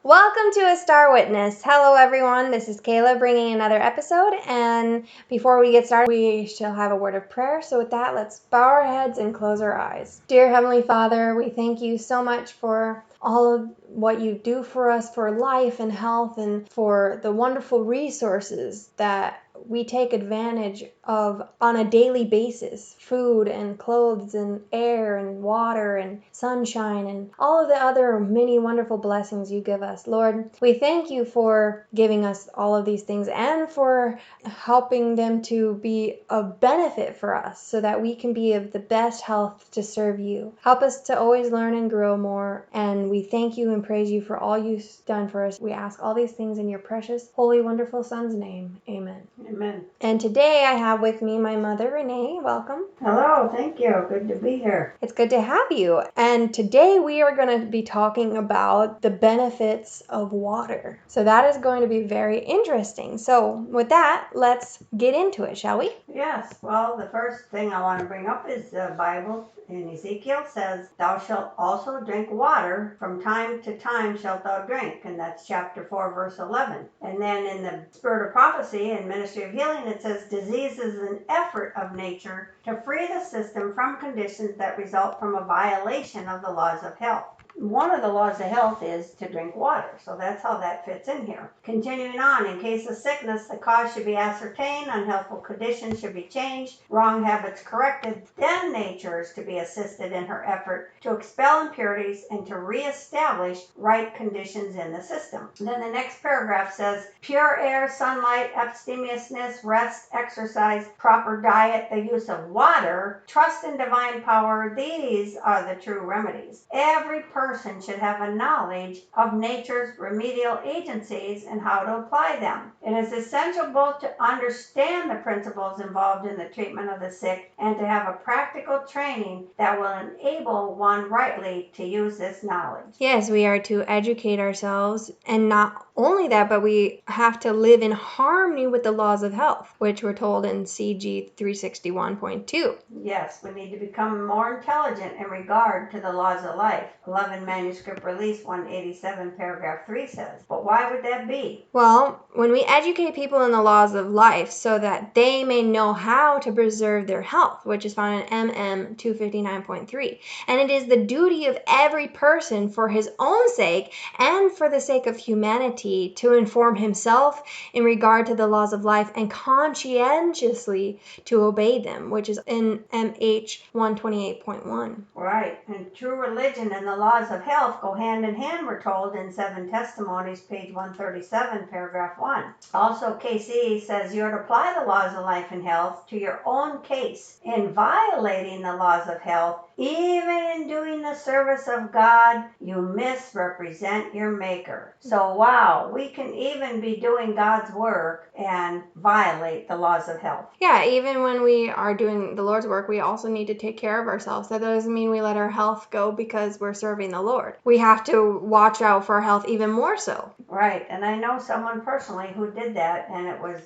Welcome to A Star Witness. Hello, everyone. This is Kayla bringing another episode. And before we get started, we shall have a word of prayer. So, with that, let's bow our heads and close our eyes. Dear Heavenly Father, we thank you so much for all of what you do for us, for life and health, and for the wonderful resources that we take advantage of on a daily basis. Food and clothes and air and water and sunshine and all of the other many wonderful blessings you give us. Lord, we thank you for giving us all of these things and for helping them to be of benefit for us so that we can be of the best health to serve you. Help us to always learn and grow more, and we thank you and praise you for all you've done for us. We ask all these things in your precious, holy, wonderful Son's name. Amen. Amen. And today I have with me my mother, Renee. Welcome. Hello, thank you. Good to be here. It's good to have you. And today we are going to be talking about the benefits of water. So that is going to be very interesting. So with that, let's get into it, shall we? Yes, well, the first thing I want to bring up is the Bible in Ezekiel says, "Thou shalt also drink water, from time to time shalt thou drink," and that's chapter 4, verse 11. And then in the Spirit of Prophecy and Ministry of Healing, it says, "Disease is an effort of nature to free the system from conditions that result from a violation of the laws of health." One of the laws of health is to drink water, so that's how that fits in here. Continuing on, in case of sickness, the cause should be ascertained, unhealthful conditions should be changed, wrong habits corrected, then nature is to be assisted in her effort to expel impurities and to reestablish right conditions in the system. Then the next paragraph says, pure air, sunlight, abstemiousness, rest, exercise, proper diet, the use of water, trust in divine power, these are the true remedies. Every person should have a knowledge of nature's remedial agencies and how to apply them. It is essential both to understand the principles involved in the treatment of the sick and to have a practical training that will enable one rightly to use this knowledge. Yes, we are to educate ourselves, and not only that, but we have to live in harmony with the laws of health, which we're told in CG 361.2. Yes, we need to become more intelligent in regard to the laws of life. 11 Manuscript Release 187 paragraph 3 says. But why would that be? Well, when we educate people in the laws of life so that they may know how to preserve their health, which is found in MM 259.3, and it is the duty of every person for his own sake and for the sake of humanity to inform himself in regard to the laws of life and conscientiously to obey them, which is in MH 128.1. Right, and true religion and the laws of health go hand in hand, we're told in 7 Testimonies, page 137, paragraph 1. Also, KC says you're to apply the laws of life and health to your own case. In violating the laws of health, even in doing the service of God, you misrepresent your Maker. So, wow, we can even be doing God's work and violate the laws of health. Yeah, even when we are doing the Lord's work, we also need to take care of ourselves. That doesn't mean we let our health go because we're serving the Lord. We have to watch out for our health even more so. Right, and I know someone personally who did that, and it was,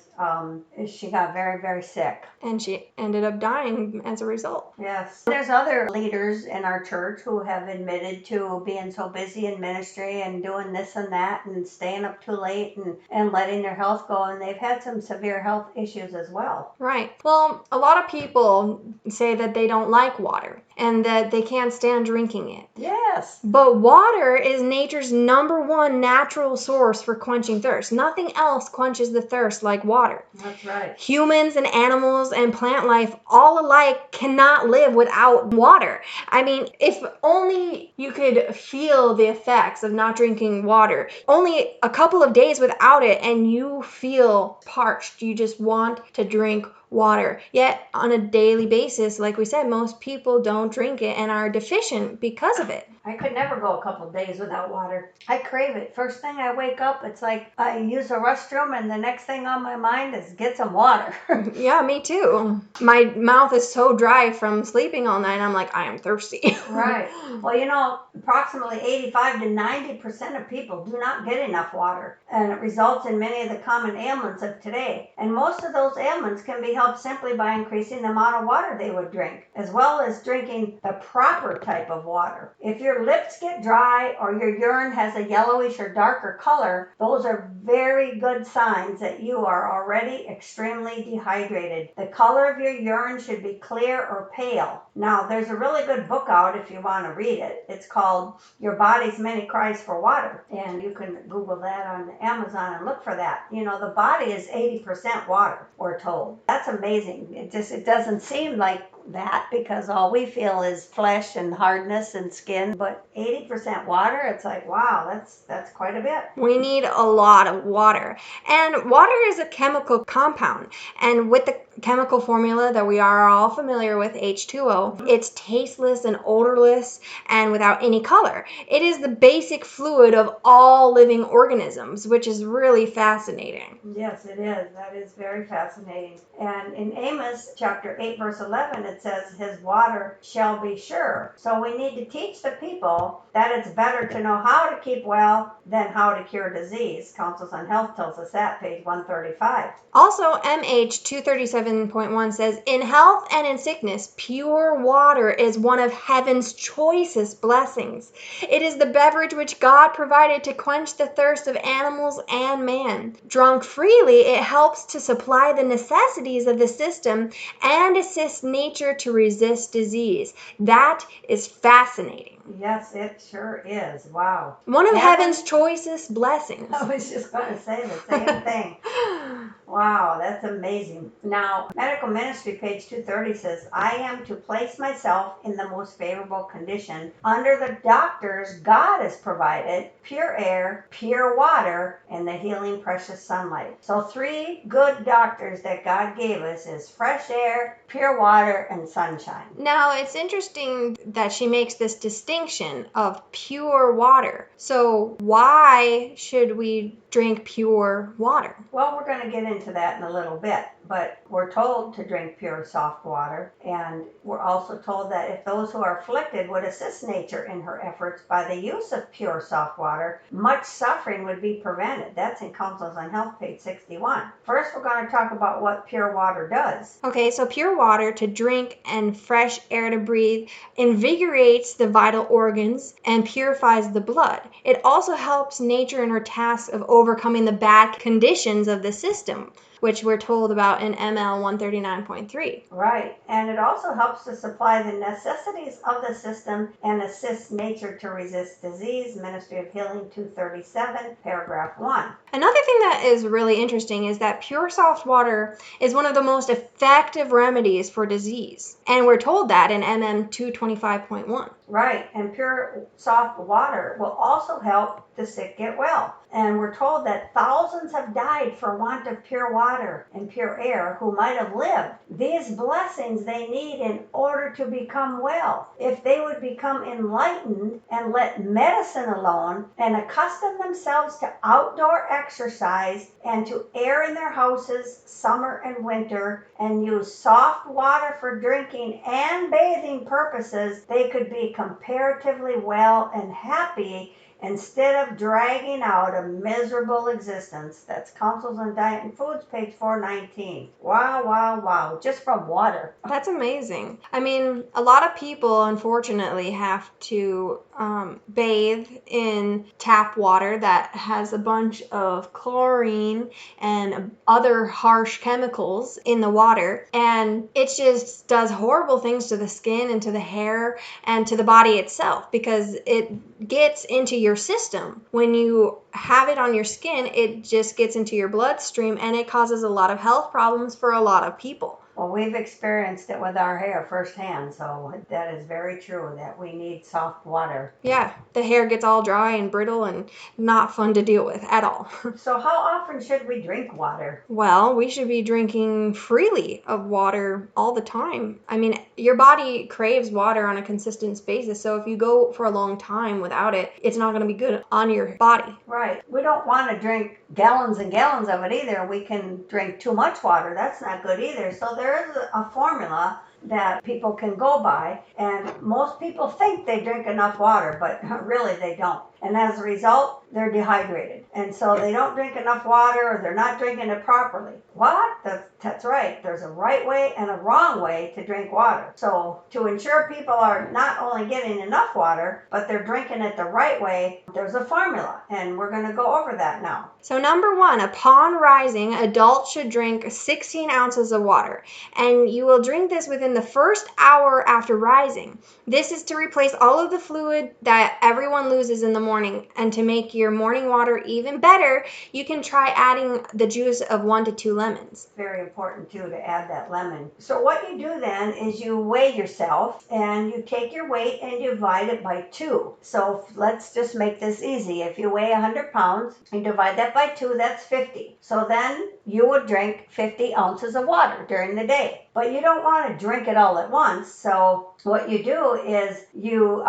she got very, very sick. And she ended up dying as a result. Yes. There's other leaders in our church who have admitted to being so busy in ministry and doing this and that and staying up too late and letting their health go, and they've had some severe health issues as well. Right. Well, a lot of people say that they don't like water and that they can't stand drinking it. Yes. But water is nature's #1 natural source for quenching thirst. Nothing else quenches the thirst like water. That's right. Humans and animals and plant life all alike cannot live without water. I mean, if only you could feel the effects of not drinking water. Only a couple of days without it and you feel parched. You just want to drink water. Yet on a daily basis, like we said, most people don't drink it and are deficient because of it. I could never go a couple of days without water. I crave it. First thing I wake up, it's like I use a restroom and the next thing on my mind is get some water. Yeah, me too. My mouth is so dry from sleeping all night. I'm like, I am thirsty. Right. Well, you know, approximately 85 to 90% of people do not get enough water, and it results in many of the common ailments of today. And most of those ailments can be helped simply by increasing the amount of water they would drink, as well as drinking the proper type of water. If you're your lips get dry or your urine has a yellowish or darker color, those are very good signs that you are already extremely dehydrated. The color of your urine should be clear or pale. Now, there's a really good book out if you want to read it. It's called Your Body's Many Cries for Water, and you can Google that on Amazon and look for that. You know, the body is 80% water, we're told. That's amazing. It doesn't seem like that because all we feel is flesh and hardness and skin, but 80% water, it's like, wow, that's quite a bit. We need a lot of water. And water is a chemical compound. And with the chemical formula that we are all familiar with, H2O, it's tasteless and odorless and without any color. It is the basic fluid of all living organisms, which is really fascinating. Yes, it is. That is very fascinating. And in Amos chapter 8, verse 11, it says, his water shall be sure. So we need to teach the people that it's better to know how to keep well than how to cure disease. Counsels on Health tells us that, page 135. Also, MH 237.1 says, in health and in sickness, pure water is one of heaven's choicest blessings. It is the beverage which God provided to quench the thirst of animals and man. Drunk freely, it helps to supply the necessities of the system and assist nature to resist disease. That is fascinating. Yes, it sure is. Wow. One of heaven's choicest blessings. I was just going to say the same thing. Wow, that's amazing. Now, Medical Ministry, page 230 says, I am to place myself in the most favorable condition under the doctors God has provided, pure air, pure water, and the healing precious sunlight. So 3 good doctors that God gave us is fresh air, pure water, and sunshine. Now, it's interesting that she makes this distinction of pure water. So why should we drink pure water? Well, we're going to get into that in a little bit, but we're told to drink pure soft water, and we're also told that if those who are afflicted would assist nature in her efforts by the use of pure soft water, much suffering would be prevented. That's in Counsels on Health, page 61. First, we're going to talk about what pure water does. Okay, so pure water to drink and fresh air to breathe invigorates the vital organs and purifies the blood. It also helps nature in her task of overcoming the bad conditions of the system, which we're told about in ML 139.3. Right, and it also helps to supply the necessities of the system and assist nature to resist disease. Ministry of Healing 237, paragraph 1. Another thing that is really interesting is that pure soft water is one of the most effective remedies for disease. And we're told that in MM 225.1. Right, and pure soft water will also help the sick get well. And we're told that thousands have died for want of pure water and pure air who might have lived. These blessings they need in order to become well. If they would become enlightened and let medicine alone and accustom themselves to outdoor exercise and to air in their houses summer and winter and use soft water for drinking and bathing purposes, they could be comparatively well and happy instead of dragging out a miserable existence. That's Counsels on Diet and Foods, page 419. Wow, wow, wow. Just from water. That's amazing. I mean, a lot of people, unfortunately, have to bathe in tap water that has a bunch of chlorine and other harsh chemicals in the water. And it just does horrible things to the skin and to the hair and to the body itself because it gets into your system. When you have it on your skin, it just gets into your bloodstream and it causes a lot of health problems for a lot of people. Well, we've experienced it with our hair firsthand, so that is very true that we need soft water. Yeah, the hair gets all dry and brittle and not fun to deal with at all. So how often should we drink water? Well, we should be drinking freely of water all the time. I mean, your body craves water on a consistent basis, so if you go for a long time without it, it's not going to be good on your body. Right. We don't want to drink gallons and gallons of it either. We can drink too much water. That's not good either. So there is a formula that people can go by, and most people think they drink enough water, but really they don't. And as a result, they're dehydrated. And so they don't drink enough water, or they're not drinking it properly. What? That's right. There's a right way and a wrong way to drink water. So to ensure people are not only getting enough water, but they're drinking it the right way, there's a formula. And we're going to go over that now. So number 1, upon rising, adults should drink 16 ounces of water. And you will drink this within the first hour after rising. This is to replace all of the fluid that everyone loses in the morning. And to make your morning water even better, you can try adding the juice of 1 to 2 lemons. Very important too to add that lemon. So what you do then is you weigh yourself, and you take your weight and you divide it by 2. So let's just make this easy. If you weigh 100 pounds, you divide that by 2, that's 50. So then you would drink 50 ounces of water during the day. But you don't want to drink it all at once. So what you do is you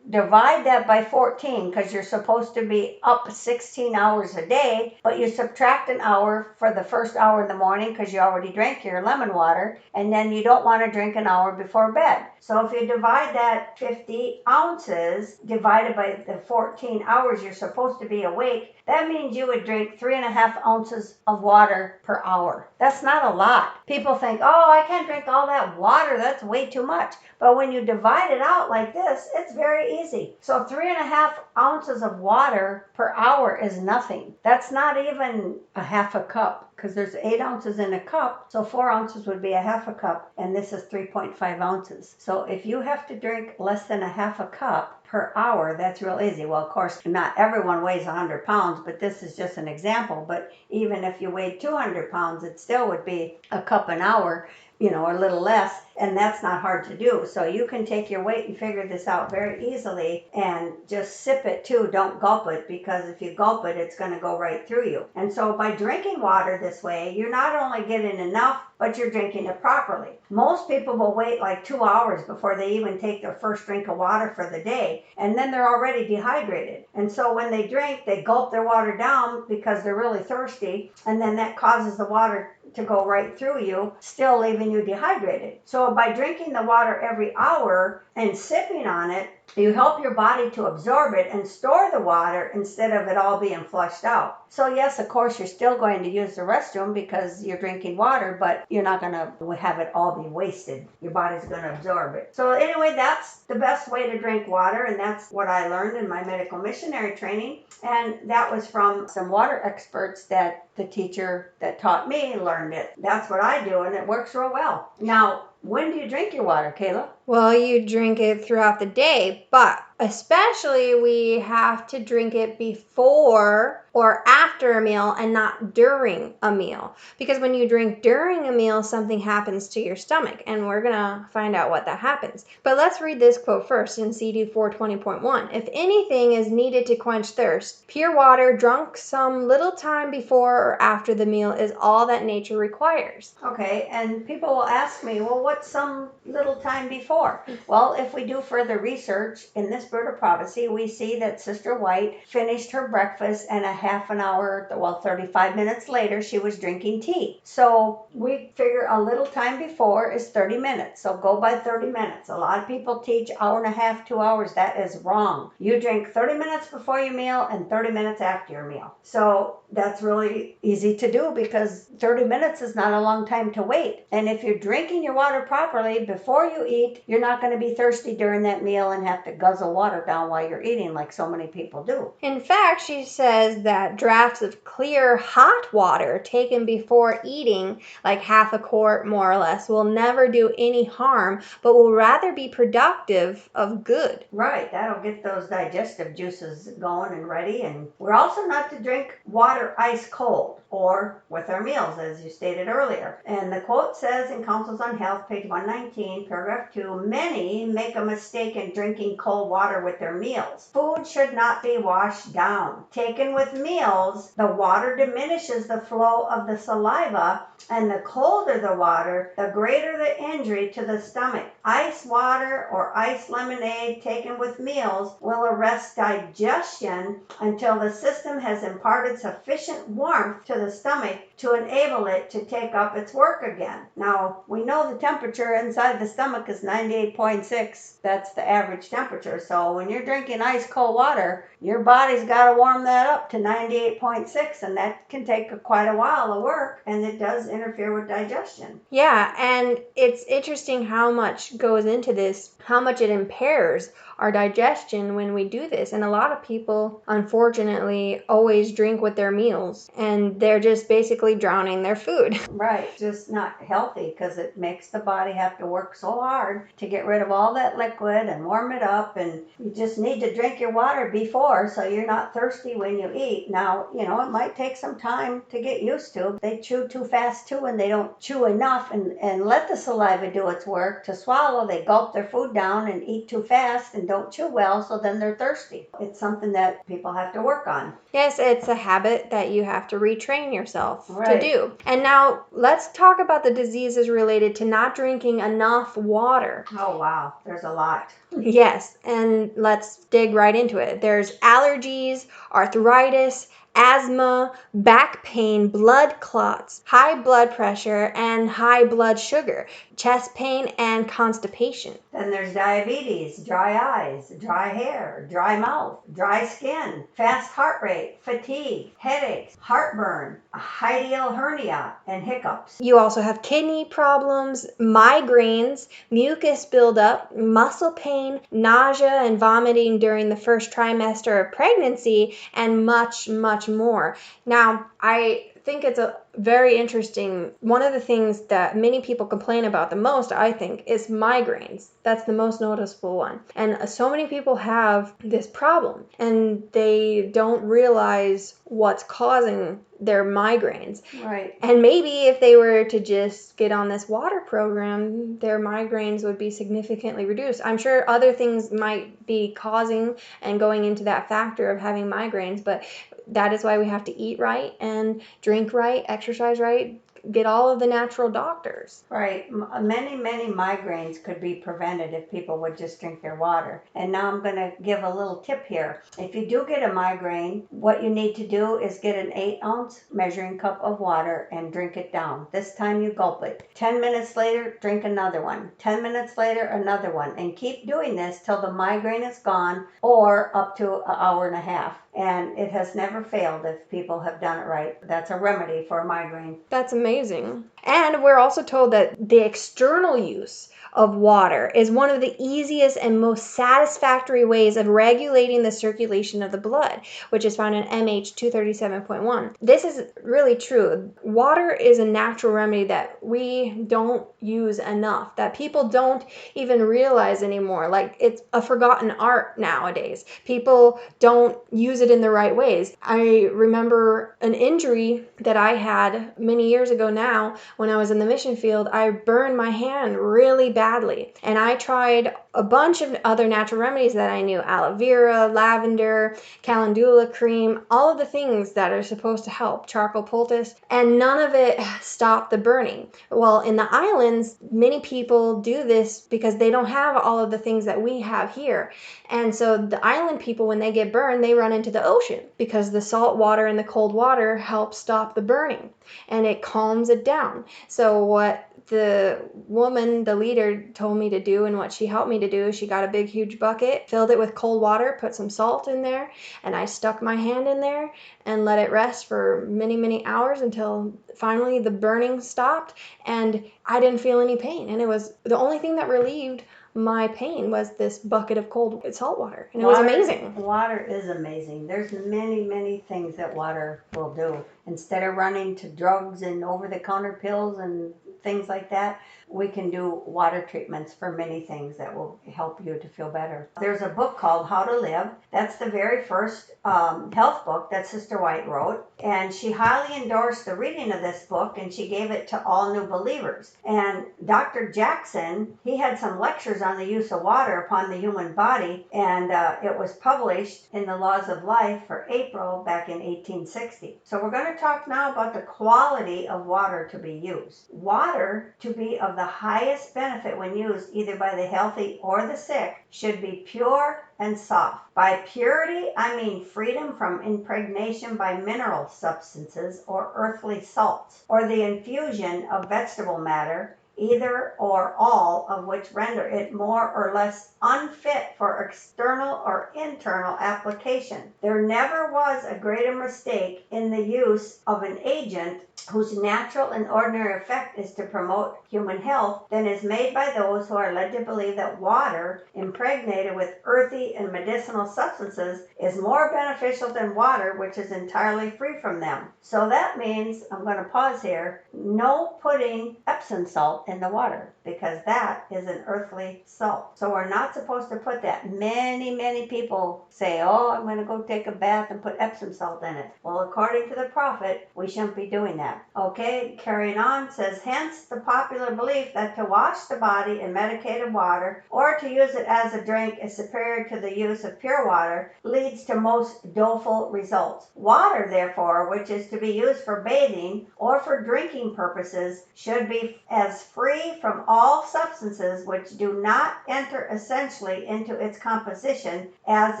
divide that by 14, because you're supposed to be up 16 hours a day, but you subtract an hour for the first hour in the morning because you already drank your lemon water, and then you don't want to drink an hour before bed. So if you divide that 50 ounces divided by the 14 hours you're supposed to be awake, that means you would drink 3.5 ounces of water per hour. That's not a lot. People think, oh, I can't drink all that water. That's way too much. But when you divide it out like this, it's very easy. So 3.5 ounces of water per hour is nothing. That's not even a half a cup, because there's 8 ounces in a cup. So 4 ounces would be a half a cup, and this is 3.5 ounces. So if you have to drink less than a half a cup per hour, that's real easy. Well, of course, not everyone weighs 100 pounds, but this is just an example. But even if you weighed 200 pounds, it still would be a cup an hour, or a little less, and that's not hard to do. So you can take your weight and figure this out very easily, and just sip it too. Don't gulp it, because if you gulp it, it's going to go right through you. And so by drinking water this way, you're not only getting enough, but you're drinking it properly. Most people will wait like 2 hours before they even take their first drink of water for the day, and then they're already dehydrated. And so when they drink, they gulp their water down because they're really thirsty, and then that causes the water to go right through you, still leaving you dehydrated. So by drinking the water every hour and sipping on it, you help your body to absorb it and store the water instead of it all being flushed out. So yes, of course, you're still going to use the restroom because you're drinking water, but you're not going to have it all be wasted. Your body's going to absorb it. So anyway, that's the best way to drink water, and that's what I learned in my medical missionary training. And that was from some water experts that the teacher that taught me learned it. That's what I do, and it works real well. Now, when do you drink your water, Kayla? Well, you drink it throughout the day, but especially we have to drink it before or after a meal and not during a meal. Because when you drink during a meal, something happens to your stomach, and we're going to find out what that happens. But let's read this quote first in CD 420.1. If anything is needed to quench thirst, pure water drunk some little time before or after the meal is all that nature requires. Okay, and people will ask me, well, what's some little time before? Well, if we do further research in this bird of prophecy, we see that Sister White finished her breakfast, and a half an hour, 35 minutes later, she was drinking tea. So we figure a little time before is 30 minutes. So go by 30 minutes. A lot of people teach hour and a half, 2 hours. That is wrong. You drink 30 minutes before your meal and 30 minutes after your meal. So that's really easy to do, because 30 minutes is not a long time to wait. And if you're drinking your water properly before you eat, you're not going to be thirsty during that meal and have to guzzle water down while you're eating like so many people do. In fact, she says that drafts of clear, hot water taken before eating, like half a quart more or less, will never do any harm, but will rather be productive of good. Right, that'll get those digestive juices going and ready. And we're also not to drink water ice cold or with our meals, as you stated earlier. And the quote says in Counsels on Health, page 119, paragraph 2, many make a mistake in drinking cold water with their meals. Food should not be washed down. Taken with meals, the water diminishes the flow of the saliva, and the colder the water, the greater the injury to the stomach. Ice water or ice lemonade taken with meals will arrest digestion until the system has imparted sufficient warmth to the stomach to enable it to take up its work again. Now, we know the temperature inside the stomach is 98.6. That's the average temperature. So So when you're drinking ice cold water, your body's got to warm that up to 98.6, and that can take quite a while of work, and it does interfere with digestion. Yeah, and it's interesting how much goes into this, how much it impairs our digestion when we do this. And a lot of people, unfortunately, always drink with their meals, and they're just basically drowning their food. Right, just not healthy, because it makes the body have to work so hard to get rid of all that liquid and warm it up, and you just need to drink your water before so you're not thirsty when you eat. Now, it might take some time to get used to. They chew too fast too, and they don't chew enough and let the saliva do its work to swallow. They gulp their food down and eat too fast and don't chew well, so then they're thirsty. It's something that people have to work on. Yes, it's a habit that you have to retrain yourself Right. to do. And now let's talk about the diseases related to not drinking enough water. Oh, wow. There's a lot. Yes, and let's dig right into it. There's allergies, arthritis, asthma, back pain, blood clots, high blood pressure, and high blood sugar, chest pain, and constipation. Then there's diabetes, dry eyes, dry hair, dry mouth, dry skin, fast heart rate, fatigue, headaches, heartburn, a hiatal hernia, and hiccups. You also have kidney problems, migraines, mucus buildup, muscle pain, nausea and vomiting during the first trimester of pregnancy, and much, much more. Now, I think it's a very interesting. One of the things that many people complain about the most, I think, is migraines. That's the most noticeable one. And so many people have this problem, and they don't realize what's causing their migraines. Right. And maybe if they were to just get on this water program, their migraines would be significantly reduced. I'm sure other things might be causing and going into that factor of having migraines, but that is why we have to eat right and drink right, exercise right, get all of the natural doctors. Right. Many, many migraines could be prevented if people would just drink their water. And now I'm going to give a little tip here. If you do get a migraine, what you need to do is get an 8-ounce measuring cup of water and drink it down. This time you gulp it. 10 minutes later, drink another one. 10 minutes later, another one. And keep doing this till the migraine is gone, or up to an hour and a half. And it has never failed if people have done it right. That's a remedy for a migraine. That's amazing. And we're also told that the external use of water is one of the easiest and most satisfactory ways of regulating the circulation of the blood, which is found in MH 237.1. This is really true. Water is a natural remedy that we don't use enough, that people don't even realize anymore. Like, it's a forgotten art nowadays. People don't use it in the right ways. I remember an injury that I had many years ago now when I was in the mission field. I burned my hand really badly, and I tried a bunch of other natural remedies that I knew: aloe vera, lavender, calendula cream, all of the things that are supposed to help, charcoal poultice, and none of it stopped the burning. Well, in the islands, many people do this because they don't have all of the things that we have here. And so the island people, when they get burned, they run into the ocean because the salt water and the cold water help stop the burning, and it calms it down. So what the woman, the leader, told me to do, and what she helped me to do, she got a big huge bucket, filled it with cold water, put some salt in there, and I stuck my hand in there and let it rest for many, many hours until finally the burning stopped, and I didn't feel any pain. And it was the only thing that relieved my pain was this bucket of cold salt water, and it was amazing. Water is amazing. There's many, many things that water will do. Instead of running to drugs and over-the-counter pills and things like that, we can do water treatments for many things that will help you to feel better. There's a book called How to Live. That's the very first health book that Sister White wrote, and she highly endorsed the reading of this book, and she gave it to all new believers. And Dr. Jackson, he had some lectures on the use of water upon the human body, and it was published in the Laws of Life for April back in 1860. So we're going to talk now about the quality of water to be used. Water, to be of the highest benefit when used either by the healthy or the sick, should be pure and soft. By purity, I mean freedom from impregnation by mineral substances or earthly salts, or the infusion of vegetable matter, either or all of which render it more or less unfit for external or internal application. There never was a greater mistake in the use of an agent whose natural and ordinary effect is to promote human health than is made by those who are led to believe that water impregnated with earthy and medicinal substances is more beneficial than water which is entirely free from them. So that means, I'm going to pause here, no putting Epsom salt in the water, because that is an earthly salt. So we're not supposed to put that. Many people say, oh, I'm going to go take a bath and put Epsom salt in it. Well, according to the prophet, we shouldn't be doing that. Okay, carrying on, says, hence the popular belief that to wash the body in medicated water or to use it as a drink is superior to the use of pure water leads to most doleful results. Water, therefore, which is to be used for bathing or for drinking purposes, should be as free from all substances which do not enter essentially into its composition as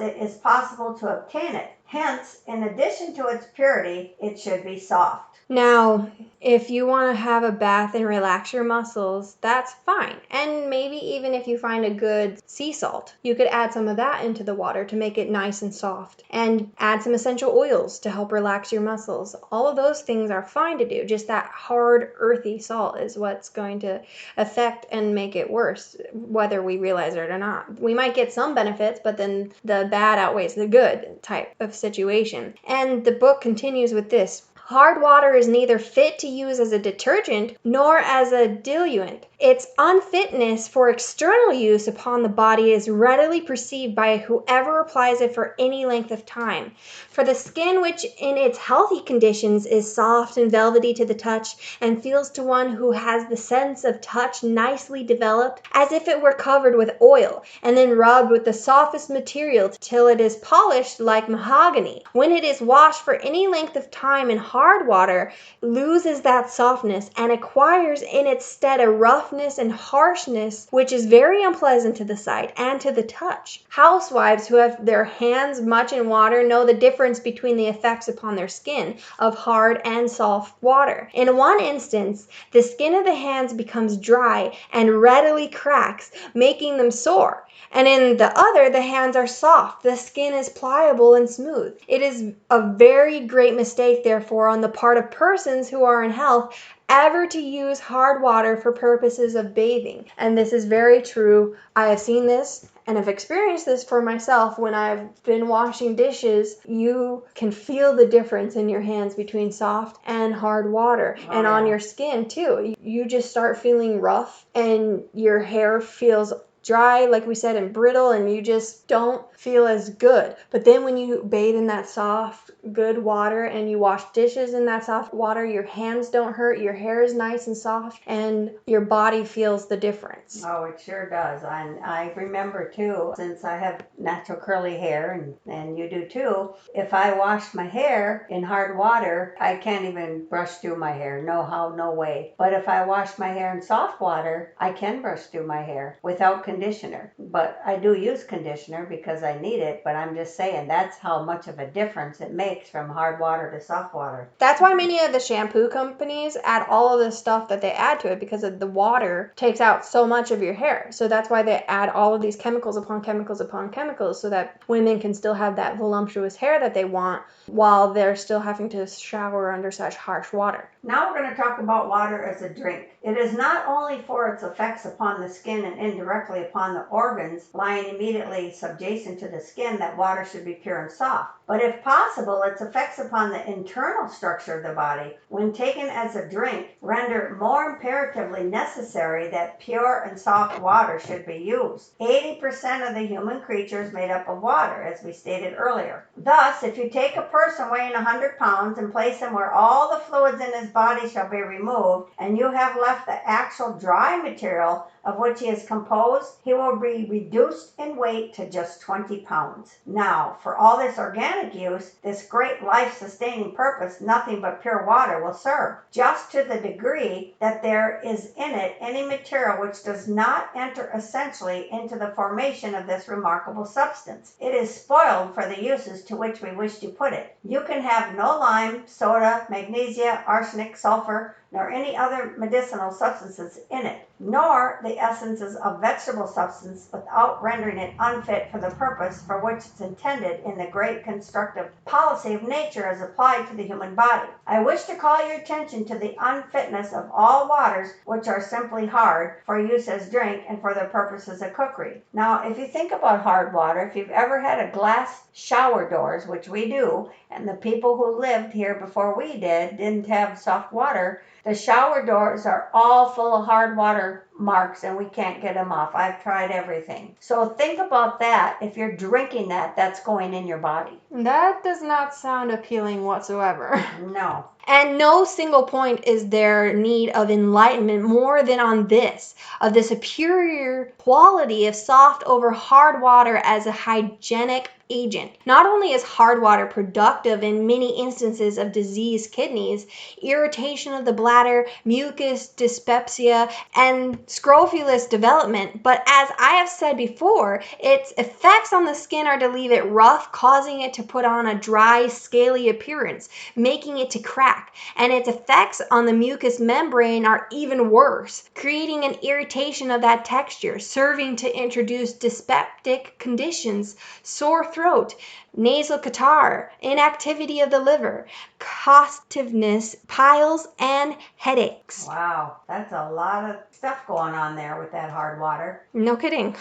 it is possible to obtain it. Hence, in addition to its purity, it should be soft. Now, if you want to have a bath and relax your muscles, that's fine. And maybe even if you find a good sea salt, you could add some of that into the water to make it nice and soft. And add some essential oils to help relax your muscles. All of those things are fine to do. Just that hard, earthy salt is what's going to affect and make it worse, whether we realize it or not. We might get some benefits, but then the bad outweighs the good type of situation. And the book continues with this. Hard water is neither fit to use as a detergent nor as a diluent. Its unfitness for external use upon the body is readily perceived by whoever applies it for any length of time. For the skin, which in its healthy conditions is soft and velvety to the touch, and feels to one who has the sense of touch nicely developed, as if it were covered with oil, and then rubbed with the softest material till it is polished like mahogany. When it is washed for any length of time in hard water, loses that softness and acquires in its stead a roughness and harshness which is very unpleasant to the sight and to the touch. Housewives who have their hands much in water know the difference between the effects upon their skin of hard and soft water. In one instance, the skin of the hands becomes dry and readily cracks, making them sore. And in the other, the hands are soft, the skin is pliable and smooth. It is a very great mistake, therefore, on the part of persons who are in health ever to use hard water for purposes of bathing. And this is very true. I have seen this and have experienced this for myself when I've been washing dishes. You can feel the difference in your hands between soft and hard water, and on your skin too. You just start feeling rough and your hair feels dry, like we said, and brittle, and you just don't feel as good. But then when you bathe in that soft, good water and you wash dishes in that soft water, your hands don't hurt, your hair is nice and soft, and your body feels the difference. Oh, it sure does. And I remember too, since I have natural curly hair, and you do too, if I wash my hair in hard water, I can't even brush through my hair. No how, no way. But if I wash my hair in soft water, I can brush through my hair without conditioner. But I do use conditioner because I need it, but I'm just saying that's how much of a difference it makes from hard water to soft water. That's why many of the shampoo companies add all of this stuff that they add to it, because of the water takes out so much of your hair. So that's why they add all of these chemicals upon chemicals upon chemicals, so that women can still have that voluptuous hair that they want while they're still having to shower under such harsh water. Now we're going to talk about water as a drink. It is not only for its effects upon the skin and indirectly upon the organs lying immediately subjacent to the skin that water should be pure and soft, but if possible, its effects upon the internal structure of the body, when taken as a drink, render more imperatively necessary that pure and soft water should be used. 80% of the human creature is made up of water, as we stated earlier. Thus, if you take a person weighing 100 pounds and place him where all the fluids in his body shall be removed, and you have left the actual dry material of which he is composed, he will be reduced in weight to just 20 pounds. Now, for all this organic use, this great life-sustaining purpose, nothing but pure water will serve, just to the degree that there is in it any material which does not enter essentially into the formation of this remarkable substance. It is spoiled for the uses to which we wish to put it. You can have no lime, soda, magnesia, arsenic, sulfur, nor any other medicinal substances in it, nor the essences of vegetable substance, without rendering it unfit for the purpose for which it's intended in the great constructive policy of nature as applied to the human body. I wish to call your attention to the unfitness of all waters which are simply hard, for use as drink and for their purposes of cookery. Now, if you think about hard water, if you've ever had a glass shower doors, which we do, and the people who lived here before we didn't have soft water, the shower doors are all full of hard water marks and we can't get them off. I've tried everything. So think about that. If you're drinking that, that's going in your body. That does not sound appealing whatsoever. No. And no single point is there need of enlightenment more than on this, of the superior quality of soft over hard water as a hygienic agent. Not only is hard water productive in many instances of diseased kidneys, irritation of the bladder, mucus, dyspepsia, and scrofulous development, but as I have said before, its effects on the skin are to leave it rough, causing it to put on a dry, scaly appearance, making it to crack, and its effects on the mucous membrane are even worse, creating an irritation of that texture, serving to introduce dyspeptic conditions, sore throat, nasal catarrh, inactivity of the liver, costiveness, piles, and headaches. Wow, that's a lot of stuff going on there with that hard water. No kidding.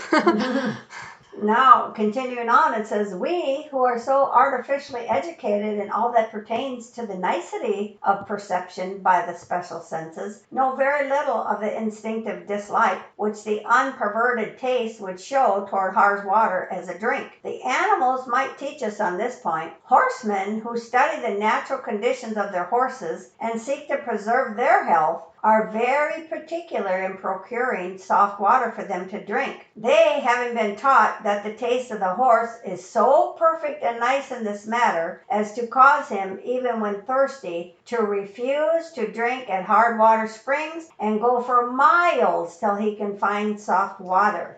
Now, continuing on, it says, we who are so artificially educated in all that pertains to the nicety of perception by the special senses, know very little of the instinctive dislike which the unperverted taste would show toward hard water as a drink. The animals might teach us on this point. Horsemen who study the natural conditions of their horses and seek to preserve their health are very particular in procuring soft water for them to drink. They, having been taught that the taste of the horse is so perfect and nice in this matter as to cause him, even when thirsty, to refuse to drink at hard water springs and go for miles till he can find soft water.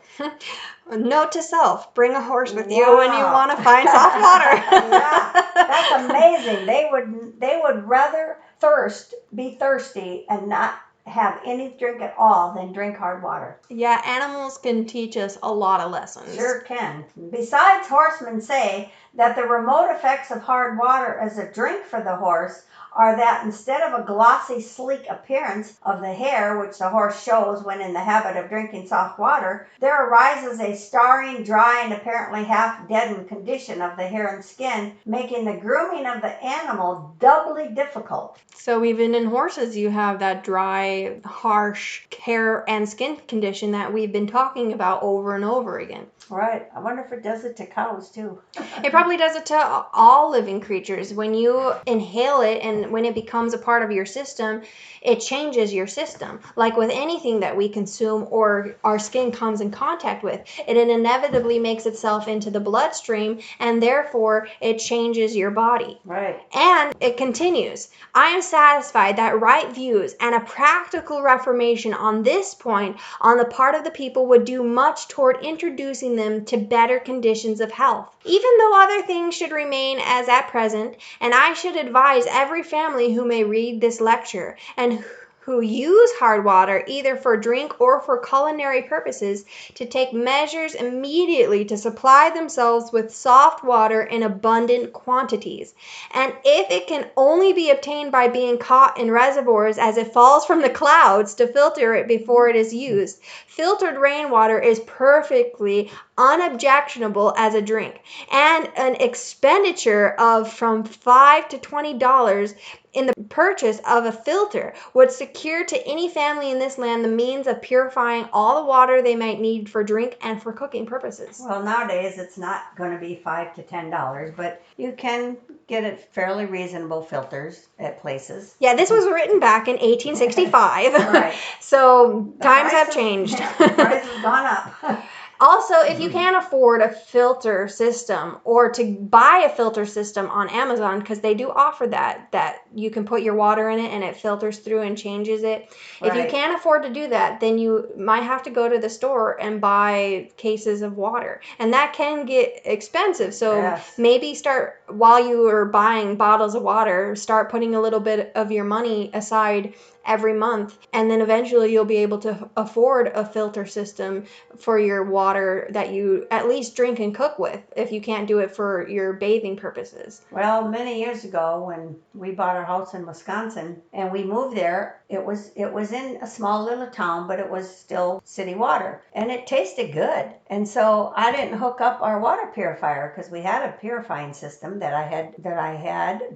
Note to self, bring a horse with you when you want to find soft water. Yeah, that's amazing. They would rather be thirsty and not have any drink at all than drink hard water. Yeah, animals can teach us a lot of lessons. Sure can. Besides, horsemen say that the remote effects of hard water as a drink for the horse are that instead of a glossy, sleek appearance of the hair which the horse shows when in the habit of drinking soft water, there arises a starring, dry, and apparently half-deadened condition of the hair and skin, making the grooming of the animal doubly difficult. So even in horses, you have that dry, harsh hair and skin condition that we've been talking about over and over again. Right. I wonder if it does it to cows, too. It probably does it to all living creatures. When you inhale it and when it becomes a part of your system, it changes your system. Like with anything that we consume or our skin comes in contact with, it inevitably makes itself into the bloodstream, and therefore it changes your body. Right. And it continues. I am satisfied that right views and a practical reformation on this point on the part of the people would do much toward introducing them to better conditions of health. Even though other things should remain as at present, and I should advise every family who may read this lecture and who use hard water either for drink or for culinary purposes to take measures immediately to supply themselves with soft water in abundant quantities. And if it can only be obtained by being caught in reservoirs as it falls from the clouds, to filter it before it is used. Filtered rainwater is perfectly unobjectionable as a drink, and an expenditure of from $5 to $20 in the purchase of a filter would secure to any family in this land the means of purifying all the water they might need for drink and for cooking purposes. Well, nowadays it's not going to be $5 to $10, but you can get it fairly reasonable filters at places. Yeah, this was written back in 1865. Right. So The times have prices- changed. The price has gone up. Also, if you can't afford a filter system or to buy a filter system on Amazon, because they do offer that you can put your water in it and it filters through and changes it. If you Right. can't afford to do that, then you might have to go to the store and buy cases of water. And that can get expensive. So Yes. maybe start, while you are buying bottles of water, start putting a little bit of your money aside every month, and then eventually you'll be able to afford a filter system for your water that you at least drink and cook with, if you can't do it for your bathing purposes. Well, many years ago when we bought our house in Wisconsin and we moved there, it was in a small little town, but it was still city water, and it tasted good. And so I didn't hook up our water purifier because we had a purifying system that I had,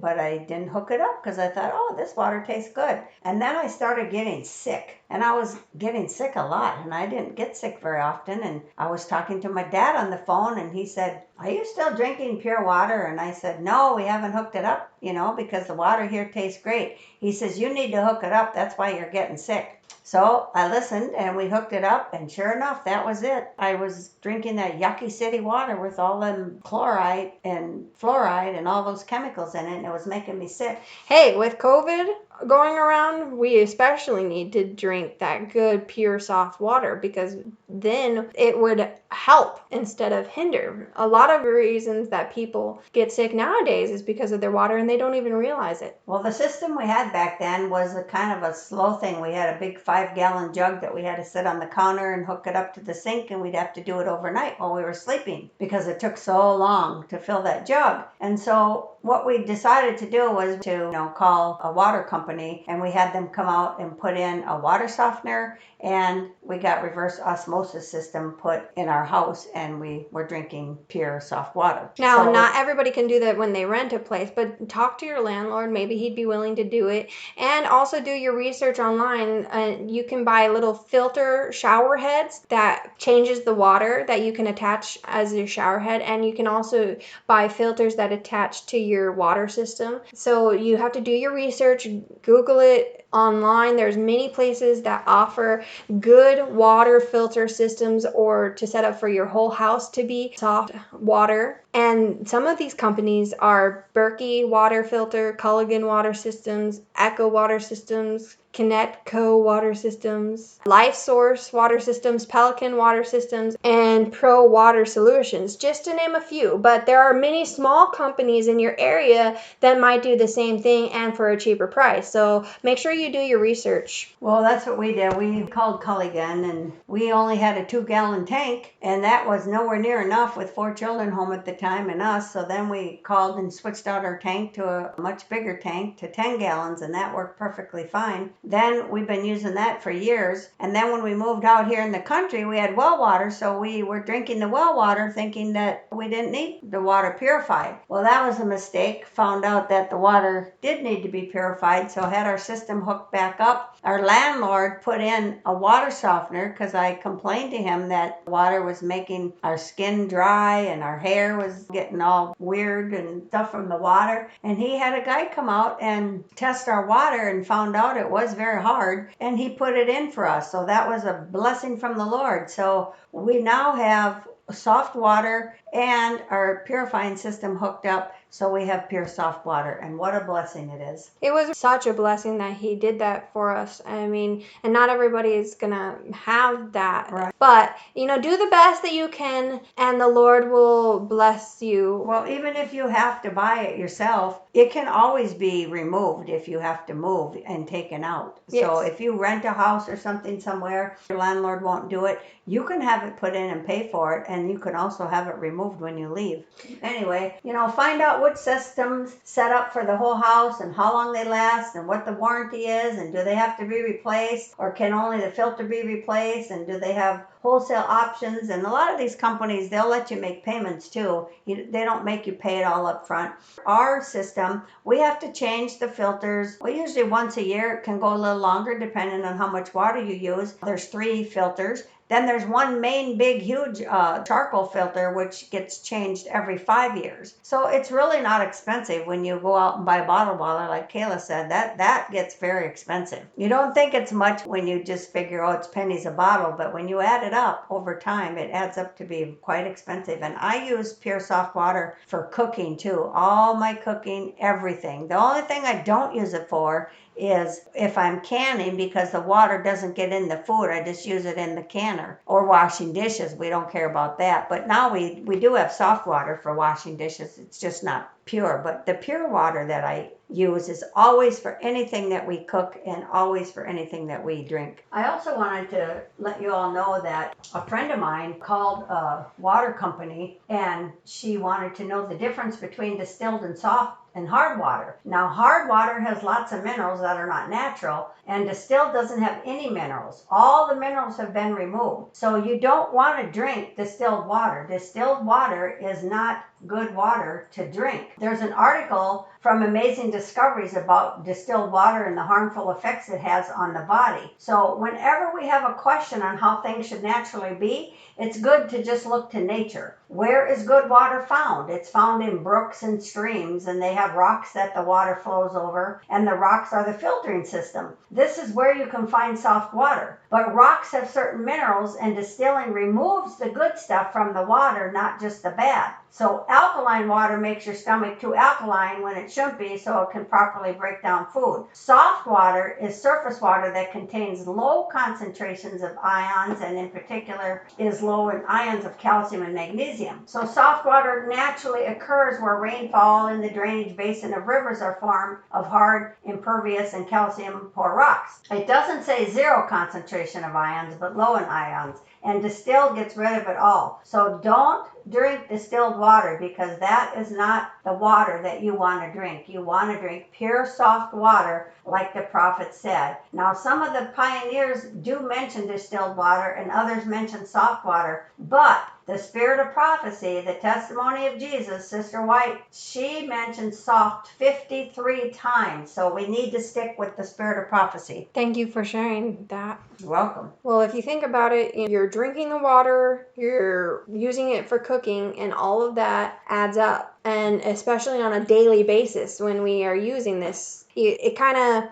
but I didn't hook it up because I thought, oh, this water tastes good. And then I started getting sick, and I was getting sick a lot, and I didn't get sick very often. And I was talking to my dad on the phone, and he said, are you still drinking pure water? And I said, no, we haven't hooked it up, because the water here tastes great. He says, you need to hook it up. That's why you're getting sick. So I listened and we hooked it up, and sure enough, that was it. I was drinking that yucky city water with all them chloride and fluoride and all those chemicals in it, and it was making me sick. Hey, with COVID going around, we especially need to drink that good, pure, soft water, because then it would help instead of hinder. A lot of reasons that people get sick nowadays is because of their water, and they don't even realize it. Well, the system we had back then was a kind of a slow thing. We had a big 5-gallon jug that we had to sit on the counter and hook it up to the sink, and we'd have to do it overnight while we were sleeping because it took so long to fill that jug. And so what we decided to do was to call a water company, and we had them come out and put in a water softener, and we got reverse osmosis system put in our house, and we were drinking pure soft water. Now, So not everybody can do that when they rent a place, but talk to your landlord. Maybe he'd be willing to do it. And also do your research online. You can buy little filter shower heads that changes the water that you can attach as your shower head. And you can also buy filters that attach to your water system. So you have to do your research, Google it online. There's many places that offer good water filter systems, or to set up for your whole house to be soft water. And some of these companies are Berkey Water Filter, Culligan Water Systems, Echo Water Systems, Kinetco Water Systems, Life Source Water Systems, Pelican Water Systems, and Pro Water Solutions, just to name a few. But there are many small companies in your area that might do the same thing and for a cheaper price. So make sure you do your research. Well, that's what we did. We called Culligan, and we only had a 2-gallon tank, and that was nowhere near enough with 4 children home at the time and us. So then we called and switched out our tank to a much bigger tank to 10 gallons, and that worked perfectly fine. Then we've been using that for years. And then when we moved out here in the country, we had well water, so we were drinking the well water thinking that we didn't need the water purified. Well, that was a mistake. Found out that the water did need to be purified, so had our system hooked back up. Our landlord put in a water softener because I complained to him that water was making our skin dry and our hair was getting all weird and stuff from the water. And he had a guy come out and test our water and found out it was very hard, and he put it in for us. So that was a blessing from the Lord. So we now have soft water and our purifying system hooked up, so we have pure soft water, and what a blessing it is. It was such a blessing that he did that for us. I mean, and not everybody is gonna have that. Right. But, do the best that you can, and the Lord will bless you. Well, even if you have to buy it yourself, it can always be removed if you have to move and taken out. Yes. So if you rent a house or something somewhere, your landlord won't do it, you can have it put in and pay for it, and you can also have it removed when you leave. Anyway, find out what systems set up for the whole house and how long they last and what the warranty is, and do they have to be replaced, or can only the filter be replaced, and do they have wholesale options? And a lot of these companies, they'll let you make payments too. They don't make you pay it all up front. Our system, we have to change the filters. Well, usually once a year. It can go a little longer depending on how much water you use. There's 3 filters, Then there's one main big huge charcoal filter which gets changed every 5 years. So it's really not expensive when you go out and buy bottled water, like Kayla said. That gets very expensive. You don't think it's much when you just figure, oh, it's pennies a bottle, but when you add it up over time, it adds up to be quite expensive. And I use pure soft water for cooking too. All my cooking, everything. The only thing I don't use it for is if I'm canning, because the water doesn't get in the food. I just use it in the canner. Or washing dishes. We don't care about that. But now we do have soft water for washing dishes. It's just not pure. But the pure water that I use is always for anything that we cook and always for anything that we drink. I also wanted to let you all know that a friend of mine called a water company and she wanted to know the difference between distilled and soft and hard water. Now, hard water has lots of minerals that are not natural, and distilled doesn't have any minerals. All the minerals have been removed. So you don't want to drink distilled water. Distilled water is not good water to drink. There's an article from Amazing Discoveries about distilled water and the harmful effects it has on the body. So whenever we have a question on how things should naturally be, it's good to just look to nature. Where is good water found? It's found in brooks and streams, and they have rocks that the water flows over, and the rocks are the filtering system. This is where you can find soft water. But rocks have certain minerals, and distilling removes the good stuff from the water, not just the bad. So alkaline water makes your stomach too alkaline when it shouldn't be, so it can properly break down food. Soft water is surface water that contains low concentrations of ions, and in particular is low in ions of calcium and magnesium. So soft water naturally occurs where rainfall in the drainage basin of rivers are formed of hard, impervious, and calcium poor rocks. It doesn't say zero concentration of ions, but low in ions. And distilled gets rid of it all. So don't drink distilled water, because that is not the water that you want to drink. You want to drink pure soft water like the prophet said. Now, some of the pioneers do mention distilled water and others mention soft water, but the spirit of prophecy, the testimony of Jesus, Sister White, she mentioned soft 53 times. So we need to stick with the spirit of prophecy. Thank you for sharing that. You're welcome. Well, if you think about it, you're drinking the water, you're using it for cooking, and all of that adds up. And especially on a daily basis when we are using this, it kind of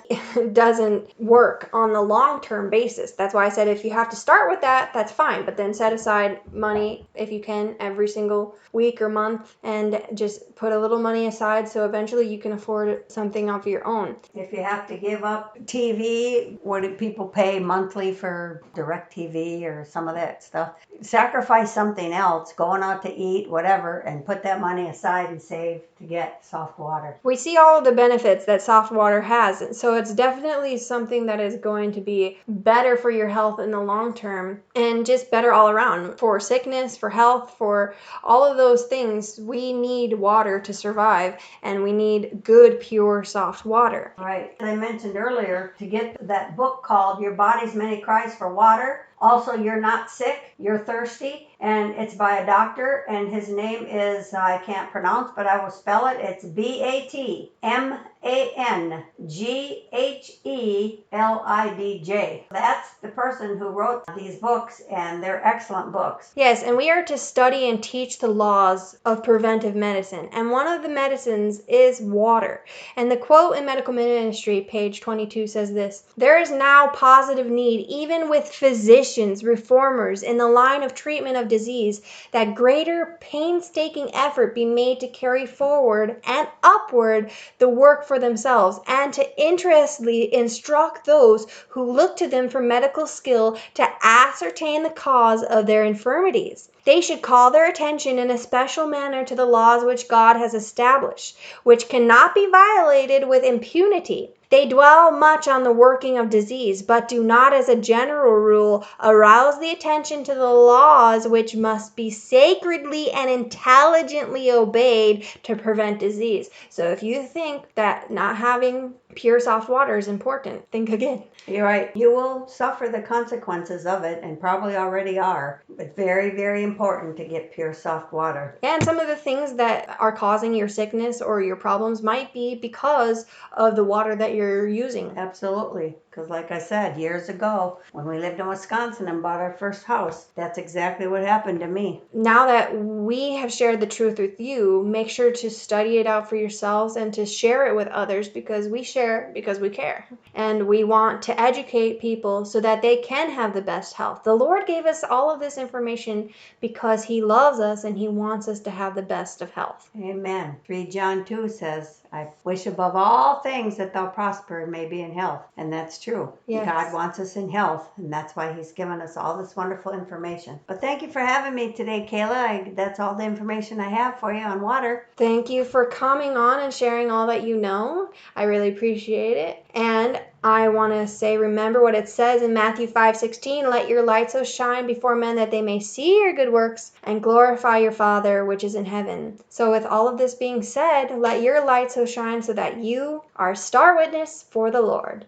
doesn't work on the long-term basis. That's why I said if you have to start with that, that's fine. But then set aside money, if you can, every single week or month, and just put a little money aside so eventually you can afford something of your own. If you have to give up TV, what do people pay monthly for DirecTV or some of that stuff? Sacrifice something else, going out to eat, whatever, and put that money aside and save to get soft water. We see all of the benefits that soft water has, so it's definitely something that is going to be better for your health in the long term, and just better all around. For sickness, for health, for all of those things, we need water to survive, and we need good, pure, soft water. Right. As I mentioned earlier, to get that book called Your Body's Many Cries for Water. Also, You're Not Sick, You're Thirsty, and it's by a doctor, and his name is, I can't pronounce, but I will spell it. It's BATMANGHELIDJ. That's the person who wrote these books, and they're excellent books. Yes, and we are to study and teach the laws of preventive medicine, and one of the medicines is water. And the quote in Medical Ministry, page 22, says this: "There is now positive need, even with physicians, reformers in the line of treatment of disease, that greater painstaking effort be made to carry forward and upward the work for themselves, and to interestedly instruct those who look to them for medical skill to ascertain the cause of their infirmities. They should call their attention in a special manner to the laws which God has established, which cannot be violated with impunity. They dwell much on the working of disease, but do not, as a general rule, arouse the attention to the laws which must be sacredly and intelligently obeyed to prevent disease." So if you think that not having pure soft water is important. Think again. You're right. You will suffer the consequences of it, and probably already are. But very, very important to get pure soft water. And some of the things that are causing your sickness or your problems might be because of the water that you're using. Absolutely. Because like I said, years ago, when we lived in Wisconsin and bought our first house, that's exactly what happened to me. Now that we have shared the truth with you, make sure to study it out for yourselves and to share it with others, because we share because we care. And we want to educate people so that they can have the best health. The Lord gave us all of this information because He loves us and He wants us to have the best of health. Amen. 3 John 2 says, I wish above all things that thou prosper and may be in health. And that's true. Yes. God wants us in health, and that's why He's given us all this wonderful information. But thank you for having me today, Kayla. That's all the information I have for you on water. Thank you for coming on and sharing all that you know. I really appreciate it. And I want to say, remember what it says in Matthew 5:16, let your light so shine before men that they may see your good works and glorify your Father which is in heaven. So with all of this being said, let your light so shine so that you are a star witness for the Lord.